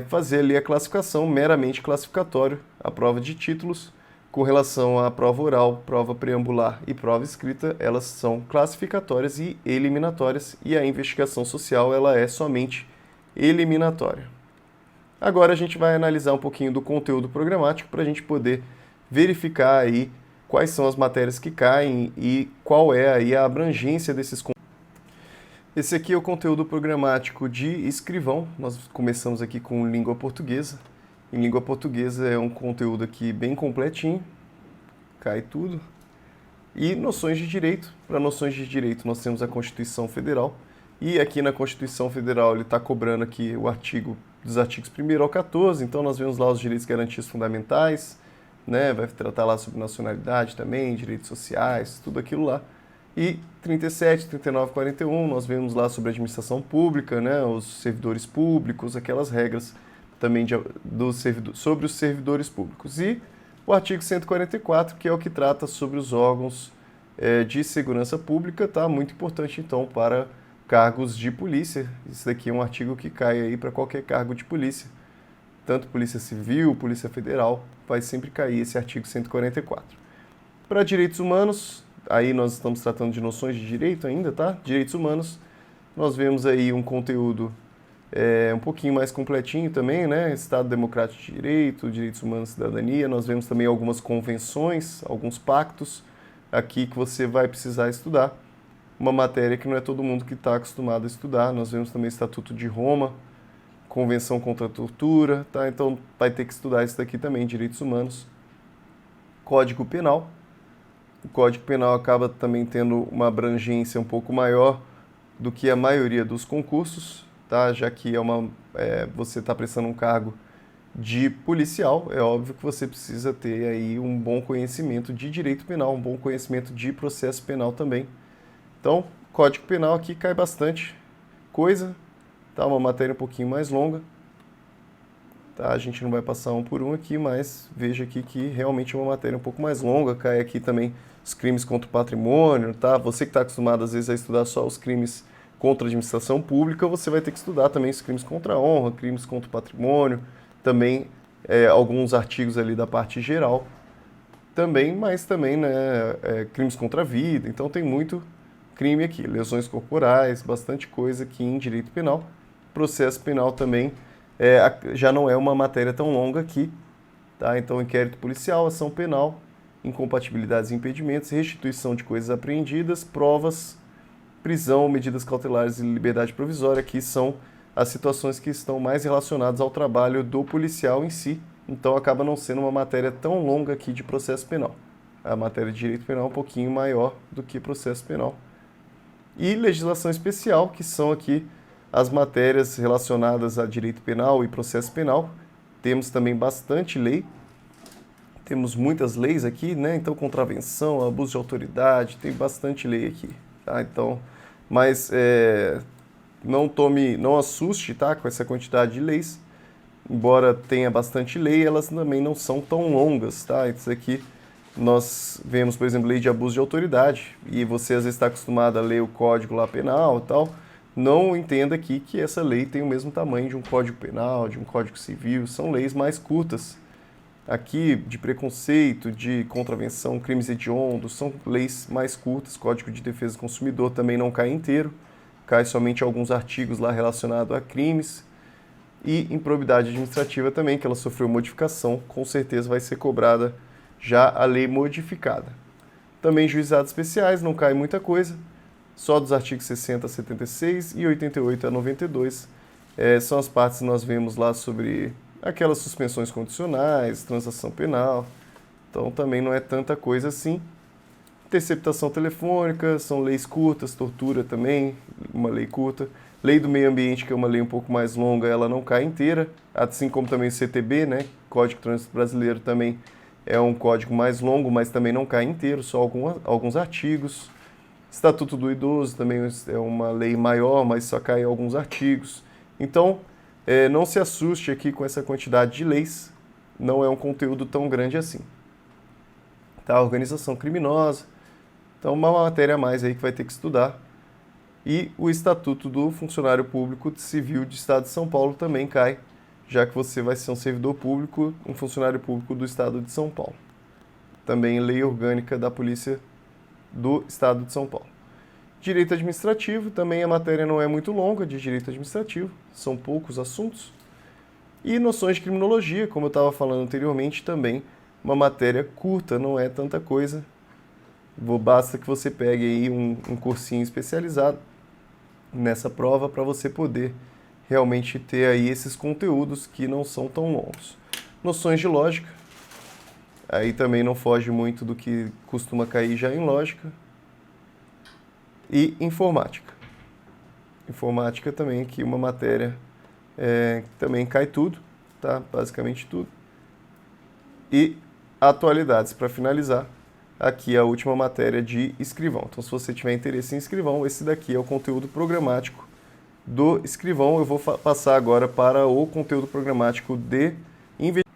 A: fazer ali a classificação, meramente classificatório, a prova de títulos. Com relação à prova oral, prova preambular e prova escrita, elas são classificatórias e eliminatórias, e a investigação social ela é somente eliminatória. Agora a gente vai analisar um pouquinho do conteúdo programático para a gente poder verificar aí quais são as matérias que caem e qual é aí a abrangência desses conteúdos. Esse aqui é o conteúdo programático de escrivão. Nós começamos aqui com língua portuguesa. Em língua portuguesa é um conteúdo aqui bem completinho, cai tudo. E noções de direito. Para noções de direito nós temos a Constituição Federal. E aqui na Constituição Federal ele está cobrando aqui dos artigos 1º ao 14, então nós vemos lá os direitos e garantias fundamentais, né? Vai tratar lá sobre nacionalidade também, direitos sociais, tudo aquilo lá. E 37, 39, 41, nós vemos lá sobre a administração pública, né? Os servidores públicos, aquelas regras também sobre os servidores públicos. E o artigo 144, que é o que trata sobre os órgãos de segurança pública, tá? Muito importante, então, para cargos de polícia. Isso daqui é um artigo que cai aí para qualquer cargo de polícia. Tanto Polícia Civil, Polícia Federal, vai sempre cair esse artigo 144. Para direitos humanos, aí nós estamos tratando de noções de direito ainda, tá? Direitos humanos, nós vemos aí um conteúdo um pouquinho mais completinho também, né? Estado Democrático de Direito, Direitos Humanos e Cidadania. Nós vemos também algumas convenções, alguns pactos aqui que você vai precisar estudar. Uma matéria que não é todo mundo que está acostumado a estudar. Nós vemos também Estatuto de Roma, Convenção contra a Tortura, tá? Então vai ter que estudar isso daqui também, Direitos Humanos. Código Penal. O Código Penal acaba também tendo uma abrangência um pouco maior do que a maioria dos concursos, tá? Já que você está prestando um cargo de policial, é óbvio que você precisa ter aí um bom conhecimento de direito penal, um bom conhecimento de processo penal também. Então, Código Penal aqui cai bastante coisa, tá? Uma matéria um pouquinho mais longa, tá? A gente não vai passar um por um aqui, mas veja aqui que realmente é uma matéria um pouco mais longa. Cai aqui também os crimes contra o patrimônio, tá? Você que está acostumado às vezes a estudar só os crimes contra a administração pública, você vai ter que estudar também os crimes contra a honra, crimes contra o patrimônio, também alguns artigos ali da parte geral, também, mas também, né, crimes contra a vida. Então tem muito crime aqui, lesões corporais, bastante coisa aqui em direito penal. Processo penal também já não é uma matéria tão longa aqui, tá? Então inquérito policial, ação penal, incompatibilidades e impedimentos, restituição de coisas apreendidas, provas, prisão, medidas cautelares e liberdade provisória, que são as situações que estão mais relacionadas ao trabalho do policial em si. Então acaba não sendo uma matéria tão longa aqui de processo penal. A matéria de direito penal é um pouquinho maior do que processo penal. E legislação especial, que são aqui as matérias relacionadas a direito penal e processo penal. Temos também bastante lei. Temos muitas leis aqui, né? Então, contravenção, abuso de autoridade, tem bastante lei aqui, tá? Então, mas não assuste, tá, com essa quantidade de leis. Embora tenha bastante lei, elas também não são tão longas, tá? Isso aqui nós vemos, por exemplo, lei de abuso de autoridade, e você às vezes está acostumado a ler o código lá penal e tal. Não entenda aqui que essa lei tem o mesmo tamanho de um código penal, de um código civil, são leis mais curtas. Aqui, de preconceito, de contravenção, crimes hediondos, são leis mais curtas. Código de Defesa do Consumidor também não cai inteiro, cai somente alguns artigos lá relacionados a crimes. E improbidade administrativa também, que ela sofreu modificação, com certeza vai ser cobrada já a lei modificada. Também juizados especiais, não cai muita coisa, só dos artigos 60 a 76 e 88 a 92. São as partes que nós vemos lá sobre aquelas suspensões condicionais, transação penal, então também não é tanta coisa assim. Interceptação telefônica, são leis curtas, tortura também, uma lei curta. Lei do meio ambiente, que é uma lei um pouco mais longa, ela não cai inteira, assim como também o CTB, né, Código de Trânsito Brasileiro também é um código mais longo, mas também não cai inteiro, só alguns artigos. Estatuto do Idoso também é uma lei maior, mas só cai alguns artigos. Então, não se assuste aqui com essa quantidade de leis, não é um conteúdo tão grande assim. Tá? Organização criminosa, então uma matéria a mais aí que vai ter que estudar. E o Estatuto do Funcionário Público Civil do Estado de São Paulo também cai, já que você vai ser um servidor público, um funcionário público do Estado de São Paulo. Também lei orgânica da Polícia do Estado de São Paulo. Direito administrativo, também a matéria não é muito longa de direito administrativo, são poucos assuntos. E noções de criminologia, como eu estava falando anteriormente, também uma matéria curta, não é tanta coisa. Basta que você pegue aí um cursinho especializado nessa prova para você poder realmente ter aí esses conteúdos que não são tão longos. Noções de lógica, aí também não foge muito do que costuma cair já em lógica. E informática. Informática também aqui uma matéria também cai tudo, tá? Basicamente tudo. E atualidades, para finalizar, aqui a última matéria de escrivão. Então, se você tiver interesse em escrivão, esse daqui é o conteúdo programático do escrivão. Eu vou passar agora para o conteúdo programático de investigador.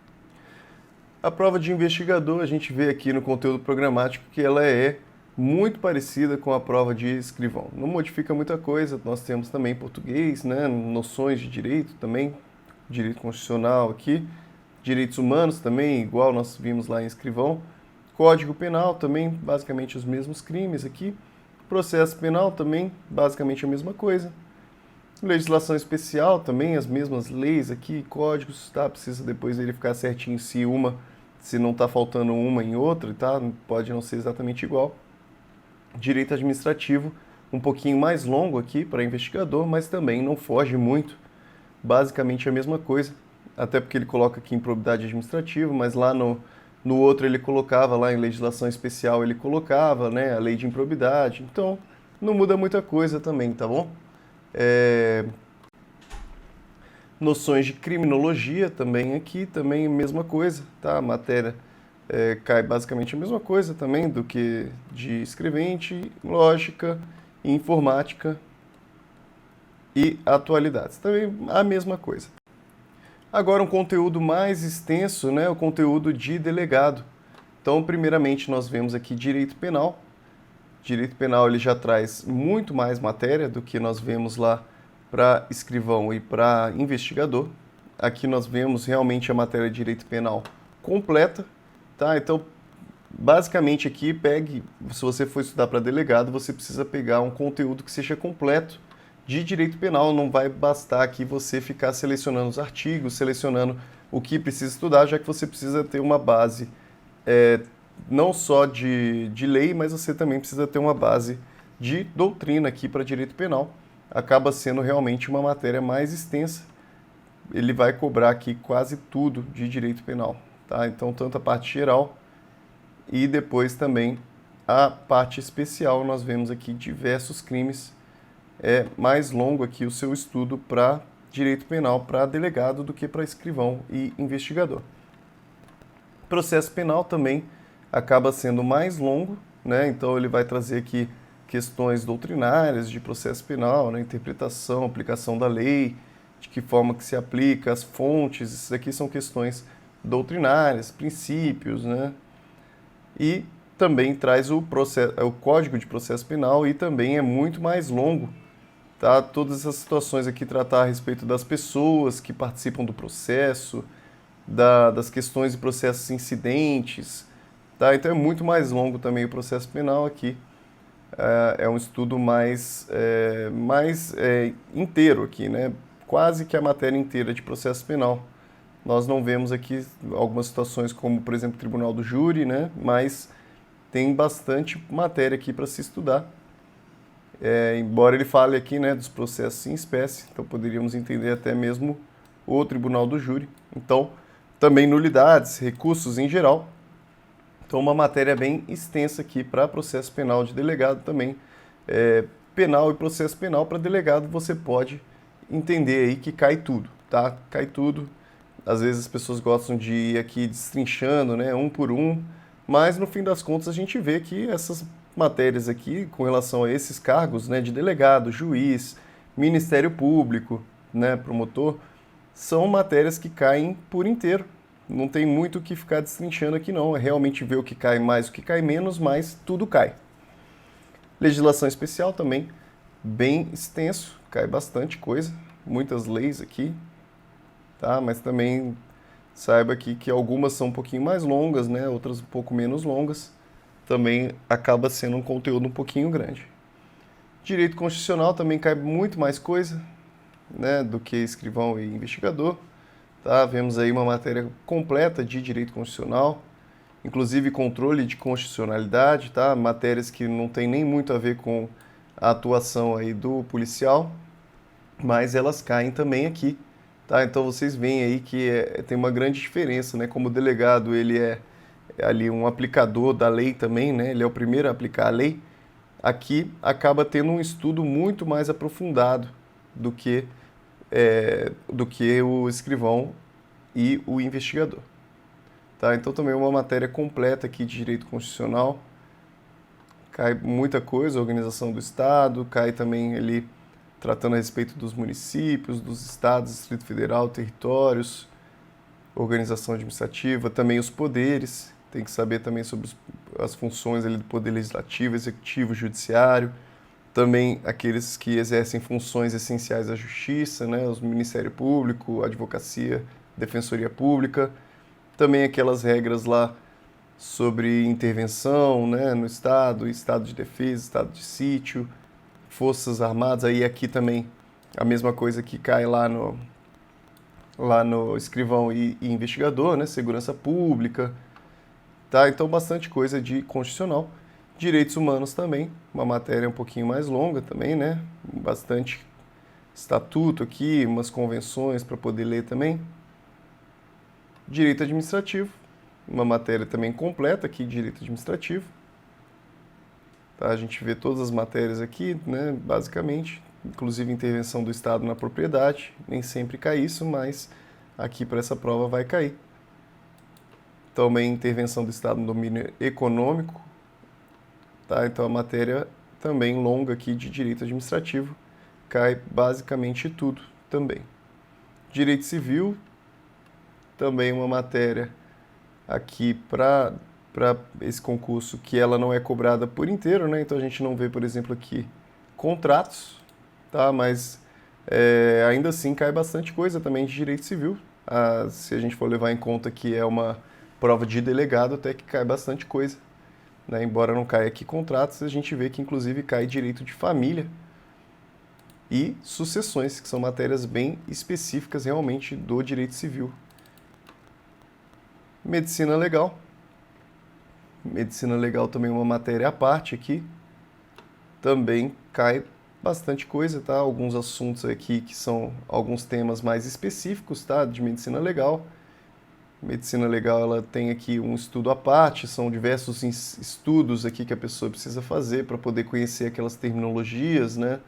A: A prova de investigador, a gente vê aqui no conteúdo programático que ela é muito parecida com a prova de escrivão. Não modifica muita coisa, nós temos também português, né, noções de direito também, direito constitucional aqui, direitos humanos também, igual nós vimos lá em escrivão, Código Penal também, basicamente os mesmos crimes aqui, processo penal também, basicamente a mesma coisa, legislação especial também, as mesmas leis aqui, códigos, tá? Precisa depois verificar certinho se não está faltando uma em outra, tá? Pode não ser exatamente igual. Direito administrativo, um pouquinho mais longo aqui para investigador, mas também não foge muito. Basicamente a mesma coisa, até porque ele coloca aqui improbidade administrativa, mas lá no outro ele colocava, lá em legislação especial ele colocava, né, a lei de improbidade. Então, não muda muita coisa também, tá bom? Noções de criminologia também aqui, também a mesma coisa, tá? A matéria cai basicamente a mesma coisa também do que de escrevente, lógica, informática e atualidades. Também a mesma coisa. Agora um conteúdo mais extenso, né? O conteúdo de delegado. Então, primeiramente, nós vemos aqui direito penal. Direito penal ele já traz muito mais matéria do que nós vemos lá para escrivão e para investigador. Aqui nós vemos realmente a matéria de direito penal completa. Tá? Então, basicamente aqui, se você for estudar para delegado, você precisa pegar um conteúdo que seja completo de direito penal. Não vai bastar aqui você ficar selecionando os artigos, selecionando o que precisa estudar, já que você precisa ter uma base não só de lei, mas você também precisa ter uma base de doutrina aqui para direito penal. Acaba sendo realmente uma matéria mais extensa. Ele vai cobrar aqui quase tudo de direito penal. Tá? Então, tanto a parte geral e depois também a parte especial. Nós vemos aqui diversos crimes. É mais longo aqui o seu estudo para direito penal, para delegado, do que para escrivão e investigador. Processo penal também acaba sendo mais longo, né? Então, ele vai trazer aqui questões doutrinárias de processo penal, né? Interpretação, aplicação da lei, de que forma que se aplica, as fontes. Isso aqui são questões doutrinárias, princípios, né? E também traz o Código de Processo Penal e também é muito mais longo, tá? Todas essas situações aqui tratar a respeito das pessoas que participam do processo, das questões de processos incidentes, tá? Então é muito mais longo também o processo penal aqui. É um estudo mais inteiro aqui, né? Quase que a matéria inteira de processo penal. Nós não vemos aqui algumas situações como, por exemplo, tribunal do júri, né? Mas tem bastante matéria aqui para se estudar. Embora ele fale aqui, né, dos processos em espécie, então poderíamos entender até mesmo o tribunal do júri. Então, também nulidades, recursos em geral. Então, uma matéria bem extensa aqui para processo penal de delegado também. Penal e processo penal para delegado, você pode entender aí que cai tudo, tá? Cai tudo. Às vezes as pessoas gostam de ir aqui destrinchando, né, um por um, mas no fim das contas a gente vê que essas matérias aqui, com relação a esses cargos, né, de delegado, juiz, Ministério Público, né, promotor, são matérias que caem por inteiro. Não tem muito o que ficar destrinchando aqui não, é realmente ver o que cai mais, o que cai menos, mas tudo cai. Legislação especial também, bem extenso, cai bastante coisa, muitas leis aqui, tá? Mas também saiba aqui que algumas são um pouquinho mais longas, né? Outras um pouco menos longas, também acaba sendo um conteúdo um pouquinho grande. Direito constitucional também cai muito mais coisa, né, do que escrivão e investigador, tá? Vemos aí uma matéria completa de direito constitucional, inclusive controle de constitucionalidade, tá? Matérias que não tem nem muito a ver com a atuação aí do policial, mas elas caem também aqui, tá? Então vocês veem aí que tem uma grande diferença, né? Como o delegado, ele é ali um aplicador da lei também, né? Ele é o primeiro a aplicar a lei. Aqui acaba tendo um estudo muito mais aprofundado do que o escrivão e o investigador. Tá? Então também é uma matéria completa aqui de direito constitucional. Cai muita coisa, organização do Estado, cai também ali tratando a respeito dos municípios, dos estados, Distrito Federal, territórios, organização administrativa, também os poderes, tem que saber também sobre as funções ali do Poder Legislativo, Executivo, Judiciário, também aqueles que exercem funções essenciais à Justiça, né, os Ministério Público, Advocacia, Defensoria Pública, também aquelas regras lá sobre intervenção, né, no Estado, Estado de Defesa, Estado de Sítio, Forças Armadas, aí aqui também a mesma coisa que cai lá no escrivão e investigador, né, Segurança Pública, tá? Então bastante coisa de constitucional. Direitos humanos também, uma matéria um pouquinho mais longa também, né? Bastante estatuto aqui, umas convenções para poder ler também. Direito administrativo, uma matéria também completa aqui, direito administrativo. Tá? A gente vê todas as matérias aqui, né? Basicamente, inclusive intervenção do Estado na propriedade. Nem sempre cai isso, mas aqui para essa prova vai cair. Também intervenção do Estado no domínio econômico. Tá? Então a matéria também longa aqui de direito administrativo cai basicamente tudo também. Direito civil, também uma matéria aqui para esse concurso que ela não é cobrada por inteiro, né? Então a gente não vê, por exemplo, aqui contratos, tá? Mas ainda assim cai bastante coisa também de direito civil. Se a gente for levar em conta que é uma prova de delegado, até que cai bastante coisa. Né? Embora não caia aqui contratos, a gente vê que inclusive cai direito de família e sucessões, que são matérias bem específicas realmente do direito civil. Medicina legal. Medicina legal também é uma matéria à parte aqui. Também cai bastante coisa, tá? Alguns assuntos aqui que são alguns temas mais específicos, tá? De medicina legal. Medicina legal, ela tem aqui um estudo à parte, são diversos estudos aqui que a pessoa precisa fazer para poder conhecer aquelas terminologias, né?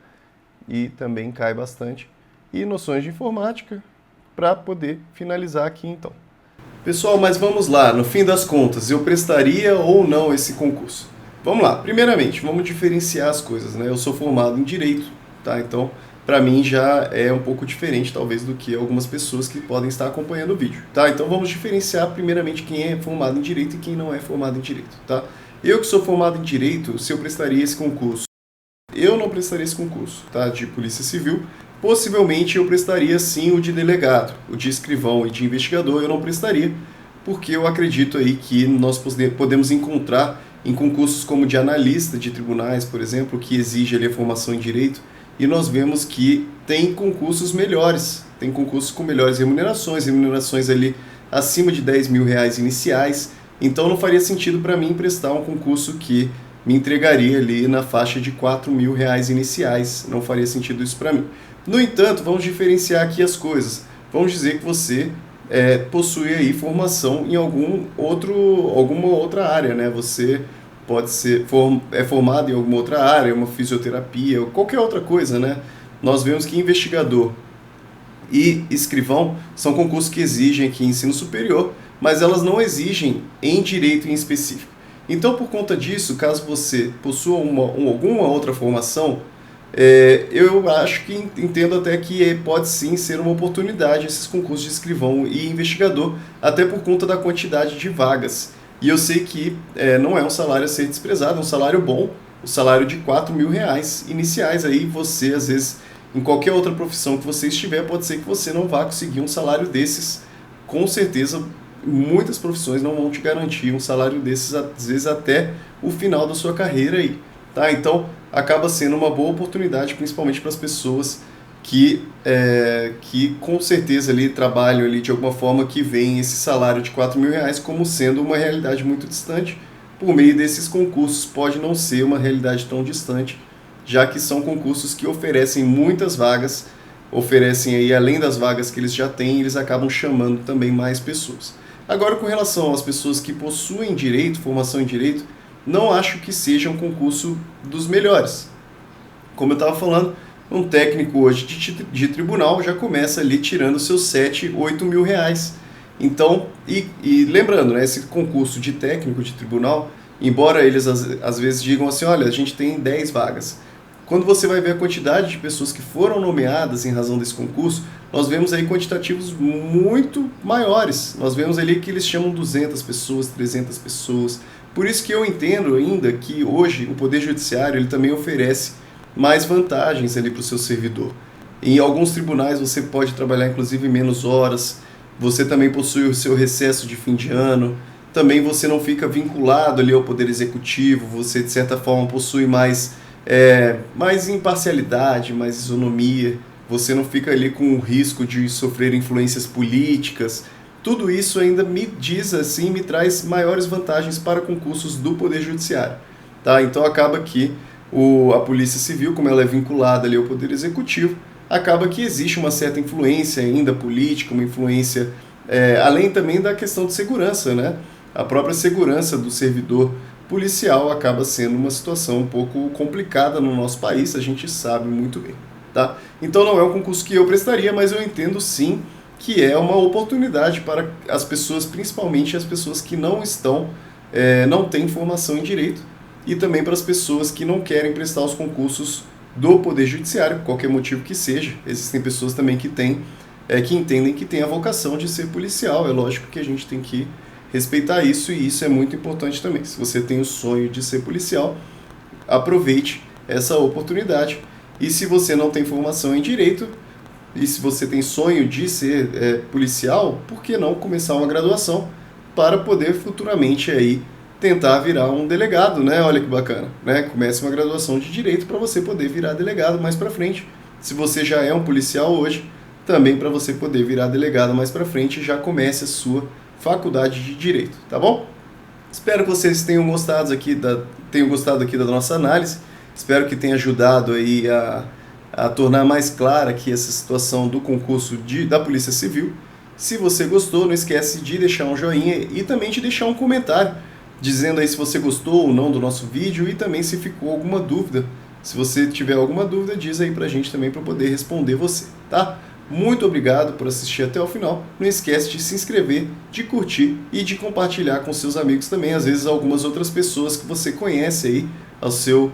A: E também cai bastante. E noções de informática, para poder finalizar aqui então. Pessoal, mas vamos lá, no fim das contas, eu prestaria ou não esse concurso? Vamos lá, primeiramente, vamos diferenciar as coisas, né? Eu sou formado em Direito, tá? Então, para mim já é um pouco diferente, talvez, do que algumas pessoas que podem estar acompanhando o vídeo, tá? Então vamos diferenciar primeiramente quem é formado em Direito e quem não é formado em Direito, tá? Eu que sou formado em Direito, se eu prestaria esse concurso, eu não prestaria esse concurso, tá? De Polícia Civil, possivelmente eu prestaria sim o de delegado, o de escrivão e de investigador eu não prestaria, porque eu acredito aí que nós podemos encontrar em concursos como de analista de tribunais, por exemplo, que exige ali a formação em Direito, e nós vemos que tem concursos melhores, tem concursos com melhores remunerações ali acima de R$ 10.000 iniciais, então não faria sentido para mim prestar um concurso que me entregaria ali na faixa de R$ 4.000 iniciais, não faria sentido isso para mim. No entanto, vamos diferenciar aqui as coisas, vamos dizer que você possui aí formação em alguma outra área, né? Você pode ser formado em alguma outra área, uma fisioterapia, ou qualquer outra coisa, né? Nós vemos que investigador e escrivão são concursos que exigem aqui ensino superior, mas elas não exigem em direito em específico. Então, por conta disso, caso você possua alguma outra formação, eu acho que entendo até que pode sim ser uma oportunidade esses concursos de escrivão e investigador, até por conta da quantidade de vagas. E eu sei que não é um salário a ser desprezado, é um salário bom, o salário de R$ 4.000 iniciais. Aí você, às vezes, em qualquer outra profissão que você estiver, pode ser que você não vá conseguir um salário desses. Com certeza, muitas profissões não vão te garantir um salário desses, às vezes até o final da sua carreira aí, tá? Então, acaba sendo uma boa oportunidade, principalmente para as pessoas que com certeza ali trabalham ali de alguma forma, que veem esse salário de R$ 4.000 como sendo uma realidade muito distante. Por meio desses concursos pode não ser uma realidade tão distante, já que são concursos que oferecem muitas vagas, oferecem aí, além das vagas que eles já têm, eles acabam chamando também mais pessoas. Agora, com relação às pessoas que possuem direito, formação em direito, não acho que seja um concurso dos melhores. Como eu estava falando, um técnico hoje de tribunal já começa ali tirando seus 7, 8 mil reais. Então, e lembrando, né, esse concurso de técnico de tribunal, embora eles às vezes digam assim, olha, a gente tem 10 vagas. Quando você vai ver a quantidade de pessoas que foram nomeadas em razão desse concurso, nós vemos aí quantitativos muito maiores. Nós vemos ali que eles chamam 200 pessoas, 300 pessoas. Por isso que eu entendo ainda que hoje o Poder Judiciário ele também oferece mais vantagens ali para o seu servidor. Em alguns tribunais você pode trabalhar inclusive menos horas, você também possui o seu recesso de fim de ano, também você não fica vinculado ali ao Poder Executivo, você de certa forma possui mais imparcialidade, mais isonomia, você não fica ali com o risco de sofrer influências políticas. Tudo isso ainda me diz assim, me traz maiores vantagens para concursos do Poder Judiciário, tá? Então acaba que a Polícia Civil, como ela é vinculada ali ao Poder Executivo, acaba que existe uma certa influência ainda política, uma influência, além também da questão de segurança, né? A própria segurança do servidor policial acaba sendo uma situação um pouco complicada no nosso país, a gente sabe muito bem, tá? Então não é um concurso que eu prestaria, mas eu entendo sim que é uma oportunidade para as pessoas, principalmente as pessoas que não têm formação em direito, e também para as pessoas que não querem prestar os concursos do Poder Judiciário, por qualquer motivo que seja. Existem pessoas também que entendem que têm a vocação de ser policial. É lógico que a gente tem que respeitar isso, e isso é muito importante também. Se você tem o sonho de ser policial, aproveite essa oportunidade. E se você não tem formação em direito, e se você tem sonho de ser policial, por que não começar uma graduação para poder futuramente aí tentar virar um delegado, né? Olha que bacana, né? Comece uma graduação de direito para você poder virar delegado mais para frente. Se você já é um policial hoje, também para você poder virar delegado mais para frente, já comece a sua faculdade de direito, tá bom? Espero que vocês tenham gostado aqui da nossa análise. Espero que tenha ajudado aí a tornar mais clara aqui essa situação do concurso da Polícia Civil. Se você gostou, não esquece de deixar um joinha e também de deixar um comentário dizendo aí se você gostou ou não do nosso vídeo, e também se ficou alguma dúvida. Se você tiver alguma dúvida, diz aí pra gente também para poder responder você, tá? Muito obrigado por assistir até o final. Não esquece de se inscrever, de curtir e de compartilhar com seus amigos também. Às vezes algumas outras pessoas que você conhece aí ao seu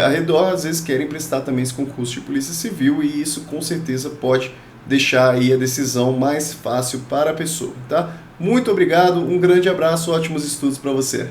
A: arredor, às vezes querem prestar também esse concurso de Polícia Civil, e isso com certeza pode deixar aí a decisão mais fácil para a pessoa, tá? Muito obrigado, um grande abraço, ótimos estudos para você.